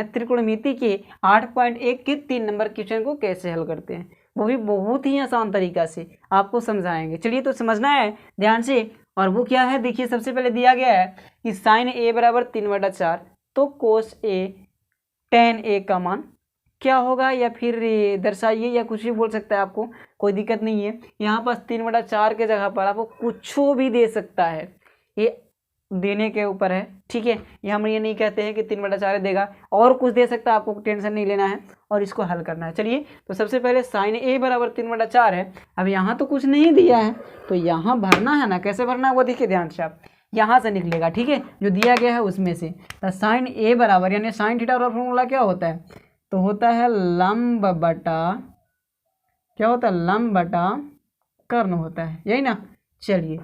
त्रिकोणमिति के 8.1 के 3 number question को कैसे हल करते हैं, वो भी बहुत ही आसान तरीका से आपको समझाएंगे। चलिए तो समझना है ध्यान से। और वो क्या है, देखिए सबसे पहले दिया गया है कि साइन ए बराबर 3/4, तो कोस ए टेन ए का मान क्या होगा, या फिर दर्शाइए, या कुछ भी बोल सकता है, आपको कोई दिक्कत नहीं है। यहाँ पास 3/4 के जगह पर आपको कुछ भी दे सकता है, ये देने के ऊपर है, ठीक है। ये हम ये नहीं कहते हैं कि 3/4 देगा, और कुछ दे सकता है, आपको टेंशन नहीं लेना है और इसको हल करना है। चलिए तो सबसे पहले साइन ए बराबर 3/4 है। अब यहाँ तो कुछ नहीं दिया है, तो यहाँ भरना है ना, कैसे भरना है वो देखिए ध्यान से, आप यहाँ से निकलेगा, ठीक है, जो दिया गया है उसमें से। तो साइन ए बराबर यानी साइन थीटा का फॉर्मूला क्या होता है, तो होता है लंब बटा, क्या होता है, लंब बटा कर्ण होता है, यही ना। चलिए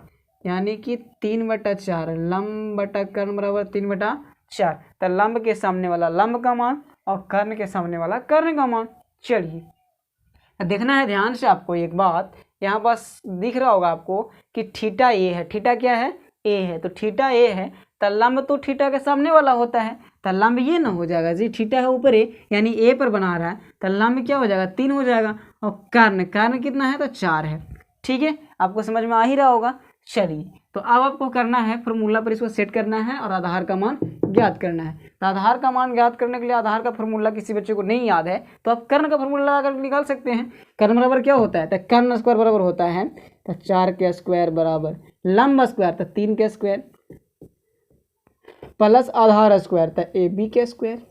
यानी कि 3/4 लंब बटा कर्ण बराबर 3/4। तो लंब के सामने वाला लंब का मान और कर्ण के सामने वाला कर्ण का मान। चलिए देखना है ध्यान से आपको एक बात, यहाँ पास दिख रहा होगा आपको कि थीटा ए है, थीटा क्या है, ए है, तो थीटा ए है, तो लंब तो थीटा के सामने वाला होता है, तो लंब ये ना हो जाएगा जी, थीटा है ऊपर ए यानी ए पर बना रहा है, तो लंब क्या हो जाएगा, 3 हो जाएगा, और कर्ण कर्ण कितना है, तो 4 है, ठीक है, आपको समझ में आ ही रहा होगा। चलिए तो अब आपको करना है फॉर्मूला पर इसको सेट करना है और आधार का मान ज्ञात करना है। तो आधार का मान ज्ञात करने के लिए आधार का फॉर्मूला किसी बच्चे को नहीं याद है तो आप कर्ण का फॉर्मूला अगर निकाल सकते हैं। कर्ण बराबर क्या होता है, तो कर्ण स्क्वायर बराबर होता है तो 4 के स्क्वायर बराबर लंब स्क्वायर तो 3 के स्क्वायर प्लस आधार स्क्वायर तो ए बी के स्क्वायर,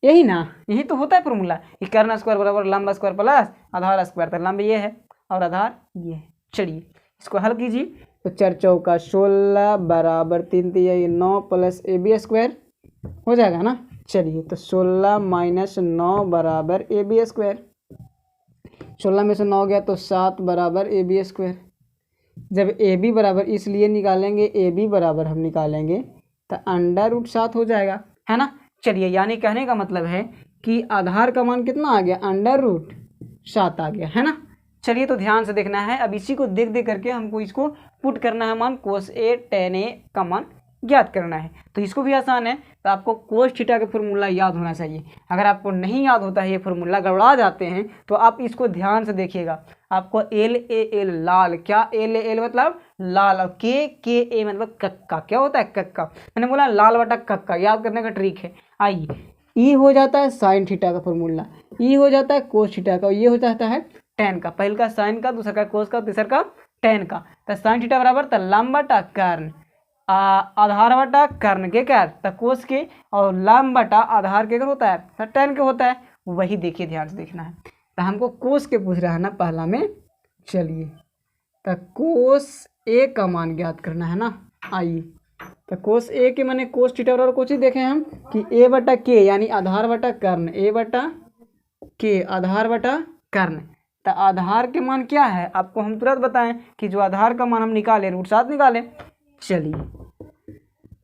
यही ना, यही तो होता है फॉर्मूला कि कर्ण स्क्वायर बराबर लंब स्क्वायर प्लस आधार स्क्वायर, तो लंब ये है और आधार ये है। चलिए इसको हल कीजिए, तो 4 चौका 16 बराबर 3 तिहाई 9 प्लस ए बी स्क्वायर हो जाएगा ना। चलिए तो 16 माइनस 9 बराबर ए बी स्क्वायर, 16 में से 9 गया तो 7 बराबर ए बी स्क्वायर। जब ए बी बराबर इसलिए निकालेंगे, ए बी बराबर हम निकालेंगे तो √7 हो जाएगा, है ना। चलिए यानी कहने का मतलब है कि आधार का मान कितना आ गया, √7 आ गया, है ना। चलिए तो ध्यान से देखना है, अब इसी को देख देख करके हमको इसको पुट करना है मान, कोस ए टेन ए का मान ज्ञात करना है। तो इसको भी आसान है, तो आपको कोस थीटा का फॉर्मूला याद होना चाहिए। अगर आपको नहीं याद होता है, ये फॉर्मूला गड़बड़ा जाते हैं, तो आप इसको ध्यान से देखिएगा। आपको एल ए एल लाल, क्या एल ए एल मतलब लाल, और के ए मतलब कक्का, क्या होता है कक्का, मैंने बोला लाल बटा कक्का, याद करने का ट्रिक है। आइए ई हो जाता है साइन थीटा का फॉर्मूला, ई हो जाता है कोस थीटा का, ये हो जाता है टेन का, पहले का साइन का, दूसरा का कोस का, तीसरा का टेन का। तो साइन थीटा बराबर तो लंब बटा कर्ण, आधार बटा कर्ण के क्या, तो कोस के, और लंब बटा आधार के होता है तो टेन के होता है, वही देखिए ध्यान से देखना है। तो हमको कोस के पूछ रहा है ना पहला में। चलिए तो कोस ए का मान ज्ञात करना है ना। आइए तो कोस ए के माने कोस थीटा बराबर कुछ ही देखें हम कि ए बटा के यानी आधार बटा कर्ण, ए बटा के आधार बटा कर्ण। तो आधार के मान क्या है आपको हम तुरंत बताएं कि जो आधार का मान हम निकाले √7 निकाले। चलिए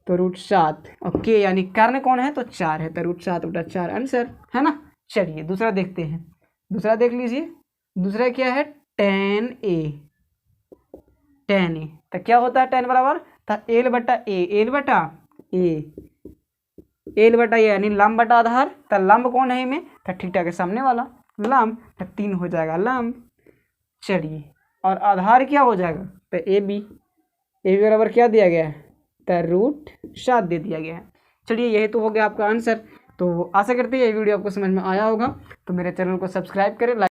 तो √7 और के यानी कर्ण कौन है, तो 4 है, तो √7 बटा 4 आंसर, है ना। चलिए दूसरा देखते हैं, दूसरा देख लीजिए। दूसरा क्या है, टेन ए, टेन ए तो क्या होता है, टेन बराबर तो एल बटा ए, एल बटा ए, एल बटा ए यानी लंब बटा आधार, तो लंब कौन है में, तो थीटा के सामने वाला लंब, तो 3 हो जाएगा लंब। चलिए और आधार क्या हो जाएगा, तो ए बी, ए बी बराबर क्या दिया गया है, तो √7 दे दिया गया है। चलिए यही तो हो गया आपका आंसर। तो आशा करते हैं ये वीडियो आपको समझ में आया होगा, तो मेरे चैनल को सब्सक्राइब करें,